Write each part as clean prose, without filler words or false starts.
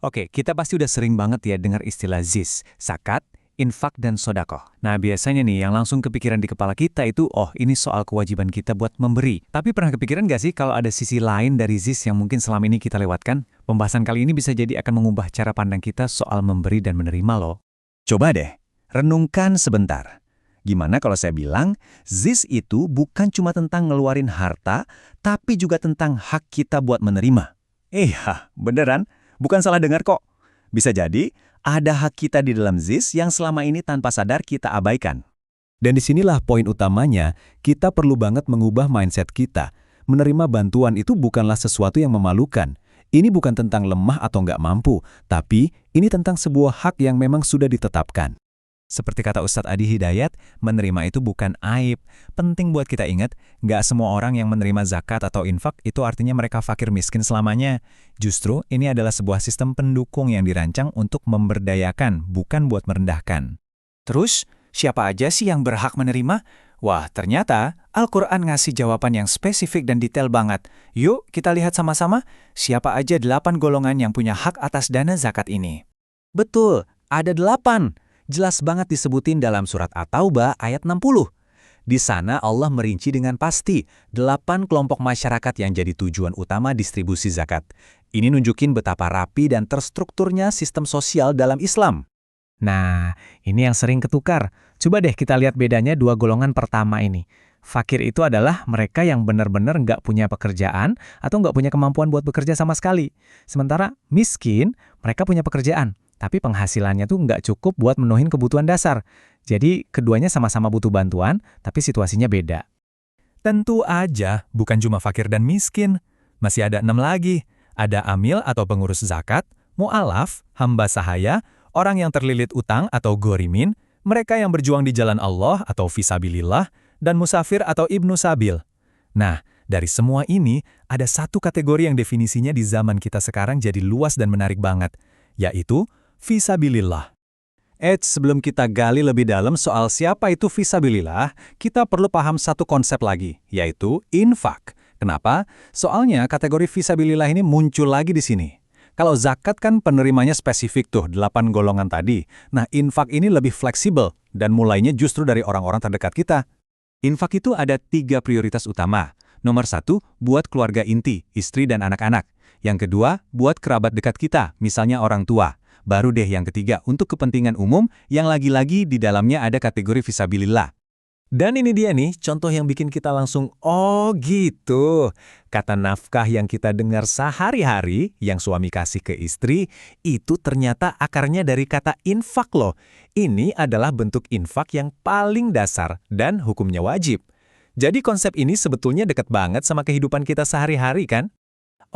Oke, kita pasti udah sering banget ya dengar istilah ZIS, zakat, infak, dan sodakoh. Nah, biasanya nih yang langsung kepikiran di kepala kita itu, oh ini soal kewajiban kita buat memberi. Tapi pernah kepikiran nggak sih kalau ada sisi lain dari ZIS yang mungkin selama ini kita lewatkan? Pembahasan kali ini bisa jadi akan mengubah cara pandang kita soal memberi dan menerima loh. Coba deh, renungkan sebentar. Gimana kalau saya bilang, ZIS itu bukan cuma tentang ngeluarin harta, tapi juga tentang hak kita buat menerima. Beneran? Bukan salah dengar kok. Bisa jadi, ada hak kita di dalam ZIS yang selama ini tanpa sadar kita abaikan. Dan disinilah poin utamanya, kita perlu banget mengubah mindset kita. Menerima bantuan itu bukanlah sesuatu yang memalukan. Ini bukan tentang lemah atau nggak mampu, tapi ini tentang sebuah hak yang memang sudah ditetapkan. Seperti kata Ustadz Adi Hidayat, menerima itu bukan aib. Penting buat kita ingat, nggak semua orang yang menerima zakat atau infak itu artinya mereka fakir miskin selamanya. Justru, ini adalah sebuah sistem pendukung yang dirancang untuk memberdayakan, bukan buat merendahkan. Terus, siapa aja sih yang berhak menerima? Wah, ternyata Al-Quran ngasih jawaban yang spesifik dan detail banget. Yuk, kita lihat sama-sama siapa aja 8 golongan yang punya hak atas dana zakat ini. Betul, ada 8. Jelas banget disebutin dalam surat At-Taubah ayat 60. Di sana Allah merinci dengan pasti 8 kelompok masyarakat yang jadi tujuan utama distribusi zakat. Ini nunjukin betapa rapi dan terstrukturnya sistem sosial dalam Islam. Nah, ini yang sering ketukar. Coba deh kita lihat bedanya 2 golongan pertama ini. Fakir itu adalah mereka yang benar-benar nggak punya pekerjaan atau nggak punya kemampuan buat bekerja sama sekali. Sementara miskin, mereka punya pekerjaan, tapi penghasilannya tuh nggak cukup buat menuhin kebutuhan dasar. Jadi keduanya sama-sama butuh bantuan, tapi situasinya beda. Tentu aja, bukan cuma fakir dan miskin. Masih ada 6 lagi. Ada amil atau pengurus zakat, mu'alaf, hamba sahaya, orang yang terlilit utang atau gorimin, mereka yang berjuang di jalan Allah atau fisabilillah, dan musafir atau ibnu sabil. Nah, dari semua ini, ada satu kategori yang definisinya di zaman kita sekarang jadi luas dan menarik banget, yaitu fisabilillah. Sebelum kita gali lebih dalam soal siapa itu fisabilillah, kita perlu paham satu konsep lagi, yaitu infak. Kenapa? Soalnya kategori fisabilillah ini muncul lagi di sini. Kalau zakat kan penerimanya spesifik tuh, 8 golongan tadi. Nah, infak ini lebih fleksibel dan mulainya justru dari orang-orang terdekat kita. Infak itu ada 3 prioritas utama. Nomor 1, buat keluarga inti, istri dan anak-anak. Yang kedua, buat kerabat dekat kita, misalnya orang tua. Baru deh yang ketiga, untuk kepentingan umum, yang lagi-lagi di dalamnya ada kategori fisabilillah. Dan ini dia nih, contoh yang bikin kita langsung, oh gitu. Kata nafkah yang kita dengar sehari-hari, yang suami kasih ke istri, itu ternyata akarnya dari kata infak loh. Ini adalah bentuk infak yang paling dasar dan hukumnya wajib. Jadi konsep ini sebetulnya dekat banget sama kehidupan kita sehari-hari kan?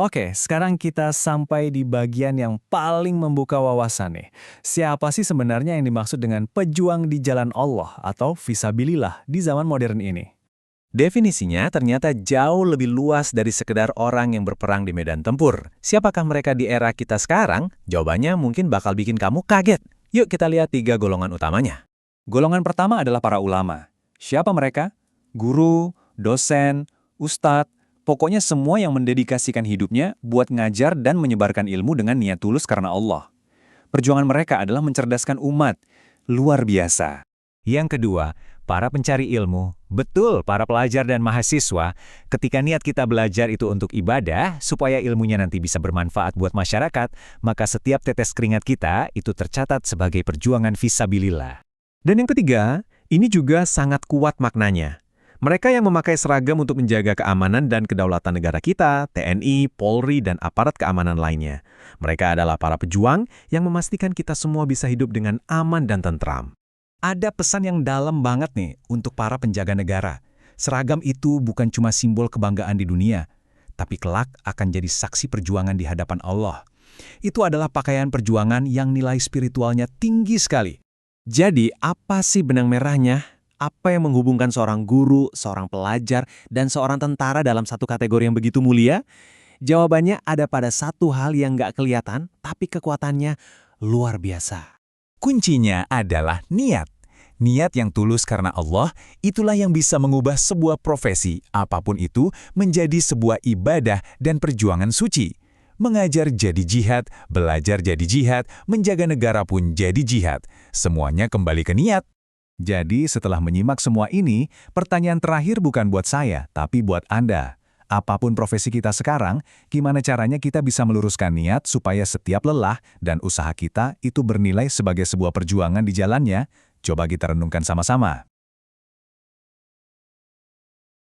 Oke, sekarang kita sampai di bagian yang paling membuka wawasan nih. Siapa sih sebenarnya yang dimaksud dengan pejuang di jalan Allah atau fisabilillah di zaman modern ini? Definisinya ternyata jauh lebih luas dari sekedar orang yang berperang di medan tempur. Siapakah mereka di era kita sekarang? Jawabannya mungkin bakal bikin kamu kaget. Yuk kita lihat 3 golongan utamanya. Golongan pertama adalah para ulama. Siapa mereka? Guru, dosen, ustadz, pokoknya semua yang mendedikasikan hidupnya buat ngajar dan menyebarkan ilmu dengan niat tulus karena Allah. Perjuangan mereka adalah mencerdaskan umat. Luar biasa. Yang kedua, para pencari ilmu. Betul, para pelajar dan mahasiswa. Ketika niat kita belajar itu untuk ibadah, supaya ilmunya nanti bisa bermanfaat buat masyarakat, maka setiap tetes keringat kita itu tercatat sebagai perjuangan fisabilillah. Dan yang ketiga, ini juga sangat kuat maknanya. Mereka yang memakai seragam untuk menjaga keamanan dan kedaulatan negara kita, TNI, Polri, dan aparat keamanan lainnya. Mereka adalah para pejuang yang memastikan kita semua bisa hidup dengan aman dan tentram. Ada pesan yang dalam banget nih untuk para penjaga negara. Seragam itu bukan cuma simbol kebanggaan di dunia, tapi kelak akan jadi saksi perjuangan di hadapan Allah. Itu adalah pakaian perjuangan yang nilai spiritualnya tinggi sekali. Jadi, apa sih benang merahnya? Apa yang menghubungkan seorang guru, seorang pelajar, dan seorang tentara dalam satu kategori yang begitu mulia? Jawabannya ada pada satu hal yang nggak kelihatan, tapi kekuatannya luar biasa. Kuncinya adalah niat. Niat yang tulus karena Allah, itulah yang bisa mengubah sebuah profesi, apapun itu, menjadi sebuah ibadah dan perjuangan suci. Mengajar jadi jihad, belajar jadi jihad, menjaga negara pun jadi jihad. Semuanya kembali ke niat. Jadi setelah menyimak semua ini, pertanyaan terakhir bukan buat saya, tapi buat Anda. Apapun profesi kita sekarang, gimana caranya kita bisa meluruskan niat supaya setiap lelah dan usaha kita itu bernilai sebagai sebuah perjuangan di jalannya? Coba kita renungkan sama-sama.